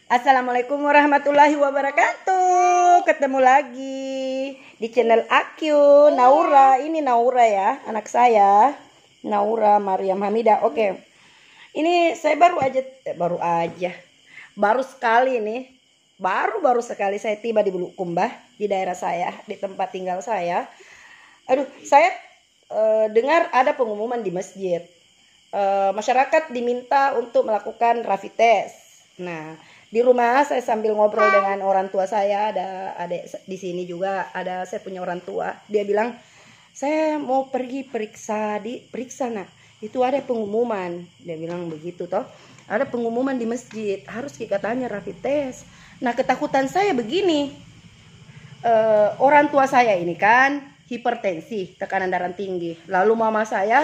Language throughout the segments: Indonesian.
Assalamualaikum warahmatullahi wabarakatuh. Ketemu lagi di channel Akyu Naura. Ini Naura ya, anak saya. Naura Mariam Hamidah. Oke. Ini saya baru sekali nih. Baru sekali saya tiba di Bulukumba, di daerah saya, di tempat tinggal saya. Saya dengar ada pengumuman di masjid. Masyarakat diminta untuk melakukan rapid test. Nah, di rumah saya sambil ngobrol dengan orang tua saya, ada adik di sini juga, ada saya punya orang tua. Dia bilang, saya mau pergi periksa nak. Itu ada pengumuman. Dia bilang begitu toh. Ada pengumuman di masjid, harus katanya rapid test. Nah, ketakutan saya begini. Orang tua saya ini kan hipertensi, tekanan darah tinggi. Lalu mama saya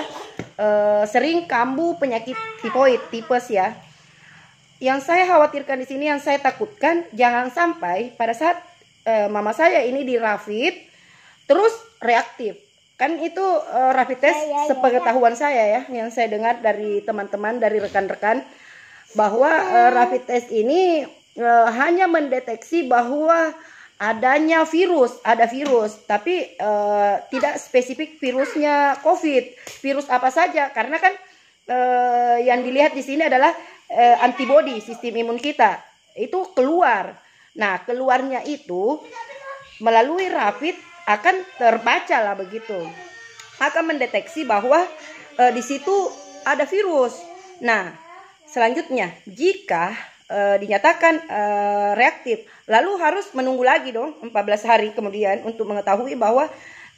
sering kambuh penyakit tipoid, tipes ya. Yang saya khawatirkan di sini, yang saya takutkan jangan sampai pada saat mama saya ini di rapid terus reaktif. Kan itu rapid test sepengetahuan saya ya, yang saya dengar dari teman-teman, dari rekan-rekan, bahwa rapid test ini hanya mendeteksi bahwa adanya virus, ada virus, tapi tidak spesifik virusnya COVID, virus apa saja, karena kan yang dilihat di sini adalah antibody, sistem imun kita itu keluar. Nah, keluarnya itu melalui rapid akan terbaca lah begitu, akan mendeteksi bahwa di situ ada virus. Nah, selanjutnya jika dinyatakan reaktif, lalu harus menunggu lagi dong 14 hari kemudian untuk mengetahui bahwa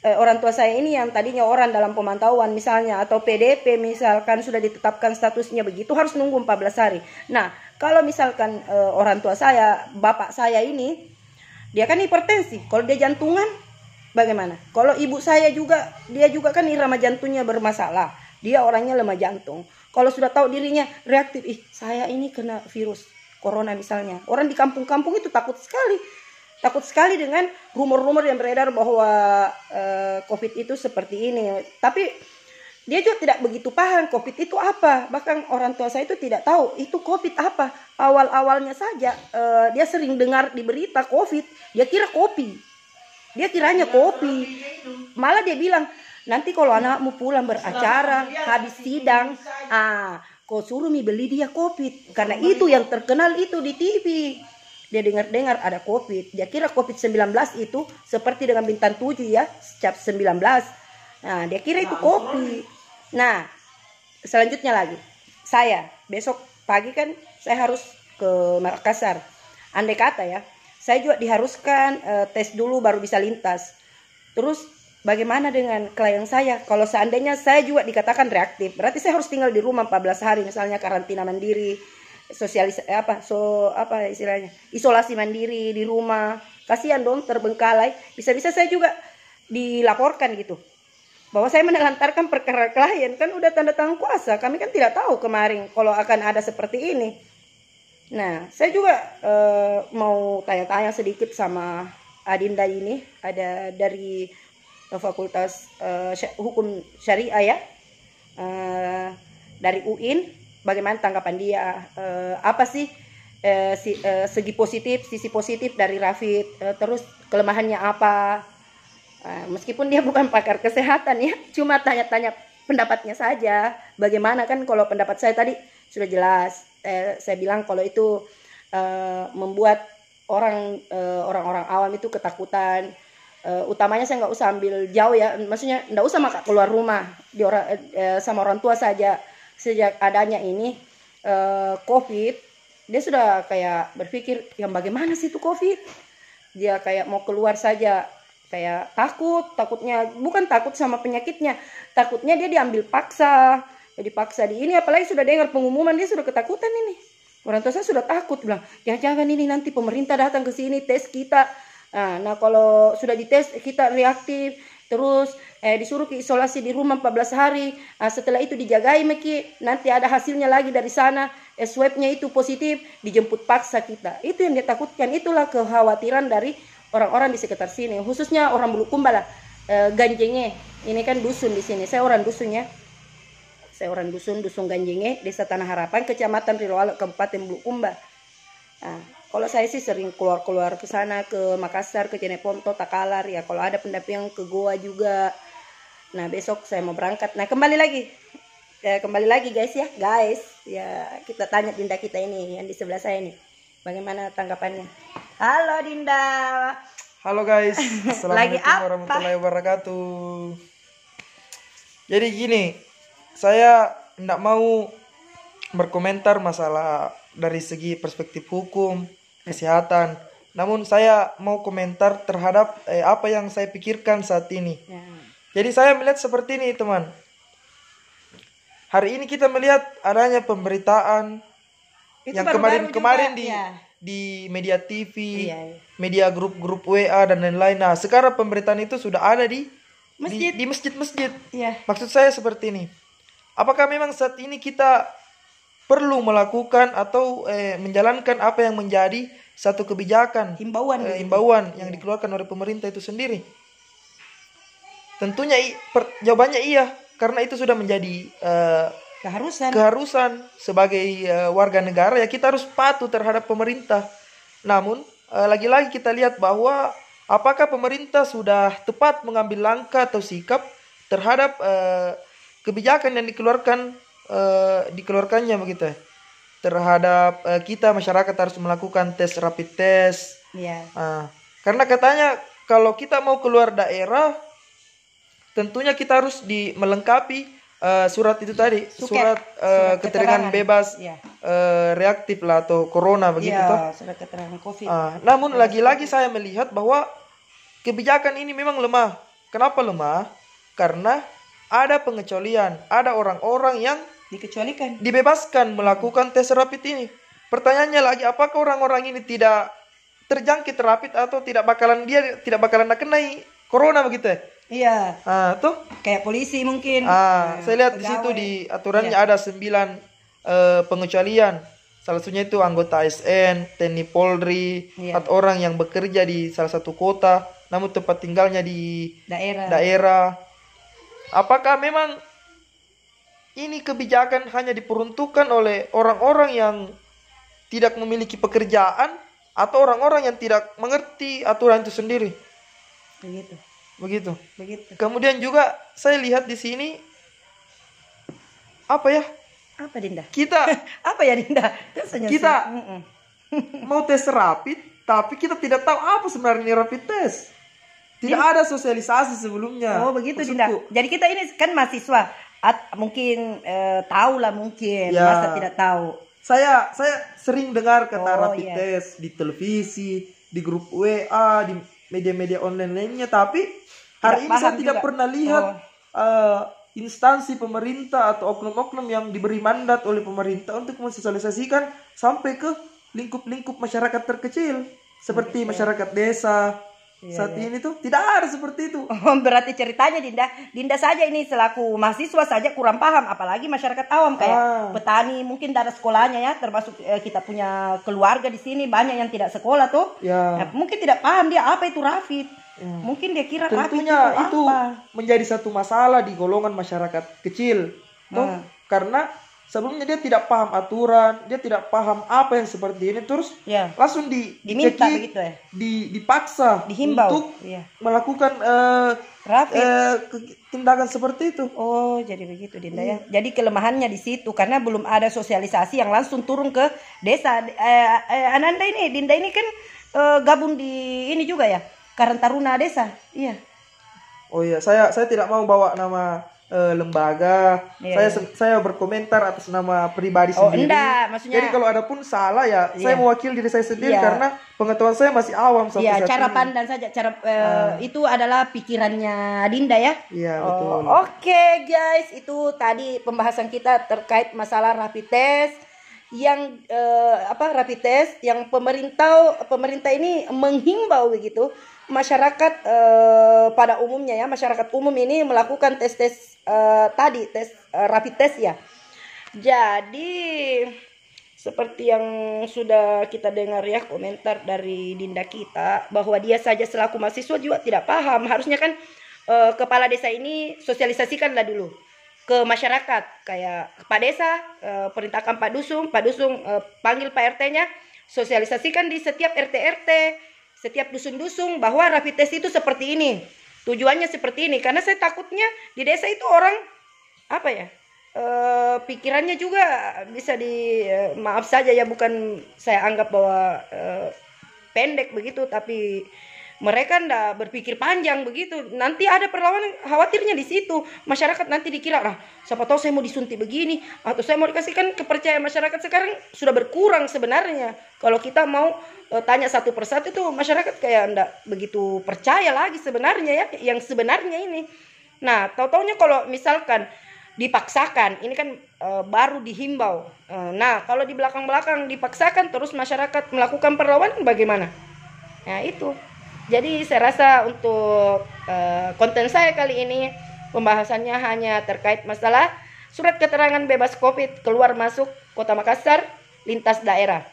orang tua saya ini yang tadinya orang dalam pemantauan misalnya, atau PDP misalkan sudah ditetapkan statusnya begitu, harus nunggu 14 hari. Nah, kalau misalkan orang tua saya, bapak saya ini, dia kan hipertensi, kalau dia jantungan bagaimana? Kalau ibu saya juga, dia juga kan irama jantungnya bermasalah, dia orangnya lemah jantung. Kalau sudah tahu dirinya reaktif, saya ini kena virus corona misalnya, orang di kampung-kampung itu takut sekali dengan rumor-rumor yang beredar bahwa COVID itu seperti ini. Tapi dia juga tidak begitu paham COVID itu apa. Bahkan orang tua saya itu tidak tahu itu COVID apa. Awal-awalnya saja dia sering dengar di berita COVID, dia kira kopi. Dia kiranya kopi. Malah dia bilang, nanti kalau anakmu pulang beracara, habis sidang, kau suruh beli dia COVID. Karena itu yang terkenal itu di TV. Dia dengar ada COVID. Dia kira COVID-19 itu seperti dengan bintang 7 ya, cap 19. Nah, dia kira itu kopi. Nah, selanjutnya lagi, saya besok pagi kan saya harus ke Makassar. Andai kata ya, saya juga diharuskan tes dulu baru bisa lintas. Terus bagaimana dengan klien saya? Kalau seandainya saya juga dikatakan reaktif, berarti saya harus tinggal di rumah 14 hari, misalnya karantina mandiri, isolasi mandiri di rumah. Kasihan dong, terbengkalai. Bisa-bisa saya juga dilaporkan gitu, bahwa saya menelantarkan perkara klien. Kan udah tanda tangan kuasa, kami kan tidak tahu kemarin kalau akan ada seperti ini. Nah, saya juga mau tanya-tanya sedikit sama Adinda ini, ada dari Fakultas Hukum Syariah ya, dari UIN. Bagaimana tanggapan dia? Apa sih sisi positif dari rapid? Terus kelemahannya apa? Meskipun dia bukan pakar kesehatan ya, cuma tanya-tanya pendapatnya saja. Bagaimana kan kalau pendapat saya tadi sudah jelas. Saya bilang kalau itu membuat orang-orang awam itu ketakutan. Utamanya saya nggak usah ambil jauh ya, maksudnya nggak usah maka keluar rumah sama orang tua saja. Sejak adanya ini COVID, dia sudah kayak berpikir yang bagaimana sih itu COVID. Dia kayak mau keluar saja kayak takutnya bukan takut sama penyakitnya, takutnya dia diambil paksa, dipaksa di ini. Apalagi sudah dengar pengumuman, dia sudah ketakutan ini. Orang tua saya sudah takut, bilang jangan ini nanti pemerintah datang ke sini tes kita. Nah kalau sudah dites kita reaktif, terus disuruh ke isolasi di rumah 14 hari. Setelah itu dijagai nanti ada hasilnya lagi dari sana, swabnya itu positif, dijemput paksa kita. Itu yang dia takutkan. Itulah kekhawatiran dari orang-orang di sekitar sini, khususnya orang Bulukumba lah. Ganjenge ini kan dusun di sini. Saya orang dusun ya. Saya orang dusun Ganjenge, Desa Tanah Harapan, Kecamatan Riroalo, Kabupaten Bulukumba. Nah, kalau saya sih sering keluar-keluar ke sana, ke Makassar, ke Jeneponto, Takalar ya. Kalau ada pendampingan ke Goa juga. Nah, besok saya mau berangkat. Nah, kembali lagi guys ya. Guys, ya kita tanya Dinda kita ini yang di sebelah saya nih. Bagaimana tanggapannya? Halo Dinda. Halo guys, Lagi Assalamualaikum apa? warahmatullahi wabarakatuh. Jadi gini, saya tidak mau berkomentar masalah dari segi perspektif hukum, kesehatan. Namun saya mau komentar terhadap apa yang saya pikirkan saat ini. Ya. Jadi saya melihat seperti ini teman. Hari ini kita melihat adanya pemberitaan Itu yang baru-baru kemarin-kemarin juga, di ya. di media TV, Iya, iya. media grup-grup WA dan lain-lain. Nah, sekarang pemberitaan itu sudah ada di Masjid. di masjid-masjid. Iya. Maksud saya seperti ini. Apakah memang saat ini kita perlu melakukan atau menjalankan apa yang menjadi satu kebijakan Himbauan begitu. himbauan yang dikeluarkan oleh pemerintah itu sendiri? Tentunya jawabannya iya, karena itu sudah menjadi keharusan sebagai warga negara, ya kita harus patuh terhadap pemerintah. Namun lagi-lagi kita lihat bahwa apakah pemerintah sudah tepat mengambil langkah atau sikap terhadap kebijakan yang dikeluarkannya begitu ya. Terhadap kita masyarakat harus melakukan tes rapid test. Iya. Karena katanya kalau kita mau keluar daerah tentunya kita harus melengkapi surat itu tadi, surat keterangan bebas ya. Reaktif lah atau corona begitu toh. Surat keterangan COVID. Namun lagi-lagi saya melihat bahwa kebijakan ini memang lemah. Kenapa lemah? Karena ada pengecualian, ada orang-orang yang dibebaskan melakukan tes rapid ini. Pertanyaannya lagi, apakah orang-orang ini tidak terjangkit rapid atau tidak bakalan kena corona begitu ya? Iya. Tuh kayak polisi mungkin. Saya lihat di situ di aturannya ada 9 pengecualian. Salah satunya itu anggota ASN, TNI Polri, atau orang yang bekerja di salah satu kota namun tempat tinggalnya di daerah. Apakah memang ini kebijakan hanya diperuntukkan oleh orang-orang yang tidak memiliki pekerjaan atau orang-orang yang tidak mengerti aturan itu sendiri? Begitu. Kemudian juga saya lihat di sini apa Dinda? Kita apa ya Dinda? Kita mau tes rapid, tapi kita tidak tahu apa sebenarnya rapid test. Tidak ada sosialisasi sebelumnya. Oh begitu Dinda. Jadi kita ini kan mahasiswa, mungkin tahu lah mungkin, masa tidak tahu. Saya sering dengar kata rapid test di televisi, di grup WA, di media-media online lainnya, tapi hari ini saya tidak pernah lihat instansi pemerintah atau oknum-oknum yang diberi mandat oleh pemerintah untuk mensosialisasikan sampai ke lingkup-lingkup masyarakat terkecil seperti masyarakat desa. Saat ini tuh tidak ada seperti itu. Berarti ceritanya Dinda saja ini selaku mahasiswa saja kurang paham, apalagi masyarakat awam kayak petani, mungkin tidak ada sekolahnya ya, termasuk kita punya keluarga di sini banyak yang tidak sekolah tuh. Nah, mungkin tidak paham dia apa itu rapid. Mungkin dia kira tentunya itu menjadi satu masalah di golongan masyarakat kecil tuh, karena sebelumnya dia tidak paham aturan, dia tidak paham apa yang seperti ini, terus langsung diminta begitu ya, dipaksa, dihimbau untuk melakukan tindakan seperti itu. Oh jadi begitu Dinda ya. Jadi kelemahannya di situ karena belum ada sosialisasi yang langsung turun ke desa. Ananda ini Dinda ini kan gabung di ini juga ya, Karang Taruna Desa. Iya. Oh iya, saya tidak mau bawa nama lembaga. Saya berkomentar atas nama pribadi sendiri. Enggak, maksudnya. Jadi kalau ada pun salah ya, saya mewakili diri saya sendiri karena pengetahuan saya masih awam sampai saat cara ini. pandang saja, itu adalah pikirannya Dinda ya. Iya, betul. Oke, guys, itu tadi pembahasan kita terkait masalah rapid test yang rapid test yang pemerintah ini menghimbau begitu masyarakat pada umumnya ya, masyarakat umum ini melakukan tes rapid test ya. Jadi seperti yang sudah kita dengar ya komentar dari Dinda kita bahwa dia saja selaku mahasiswa juga tidak paham. Harusnya kan kepala desa ini sosialisasikanlah dulu ke masyarakat, kayak Pak Desa perintahkan Pak Dusung panggil Pak RT-nya sosialisasikan di setiap RT-RT, setiap dusun-dusun bahwa rapid test itu seperti ini. Tujuannya seperti ini, karena saya takutnya di desa itu orang apa ya? Pikirannya juga bisa maaf saja ya, bukan saya anggap bahwa pendek begitu, tapi mereka ndak berpikir panjang begitu. Nanti ada perlawanan, khawatirnya di situ. Masyarakat nanti dikira, lah siapa tahu saya mau disuntik begini, atau saya mau dikasihkan. Kepercayaan masyarakat sekarang sudah berkurang sebenarnya. Kalau kita mau tanya satu persatu itu, masyarakat kayak ndak begitu percaya lagi sebenarnya ya, yang sebenarnya ini. Nah, tahu-taunya kalau misalkan dipaksakan, ini kan baru dihimbau. Nah, kalau di belakang-belakang dipaksakan terus masyarakat melakukan perlawanan bagaimana? Nah, itu. Jadi saya rasa untuk konten saya kali ini pembahasannya hanya terkait masalah surat keterangan bebas COVID keluar masuk Kota Makassar lintas daerah.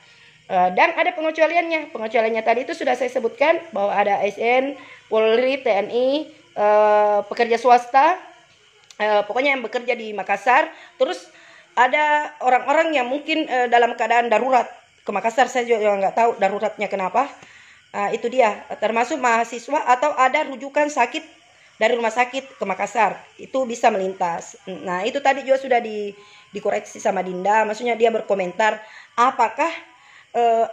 Dan ada pengecualiannya. Pengecualiannya tadi itu sudah saya sebutkan bahwa ada ASN, Polri, TNI, pekerja swasta, pokoknya yang bekerja di Makassar. Terus ada orang-orang yang mungkin dalam keadaan darurat ke Makassar. Saya juga nggak tahu daruratnya kenapa. Itu dia, termasuk mahasiswa atau ada rujukan sakit dari rumah sakit ke Makassar, itu bisa melintas. Nah, itu tadi juga sudah dikoreksi sama Dinda, maksudnya dia berkomentar apakah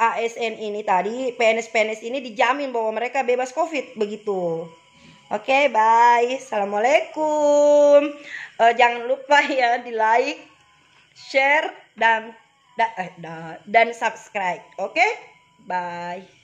ASN ini tadi, PNS-PNS ini dijamin bahwa mereka bebas COVID begitu. Oke, bye. Assalamualaikum. Jangan lupa ya di like, share dan subscribe. Oke, bye.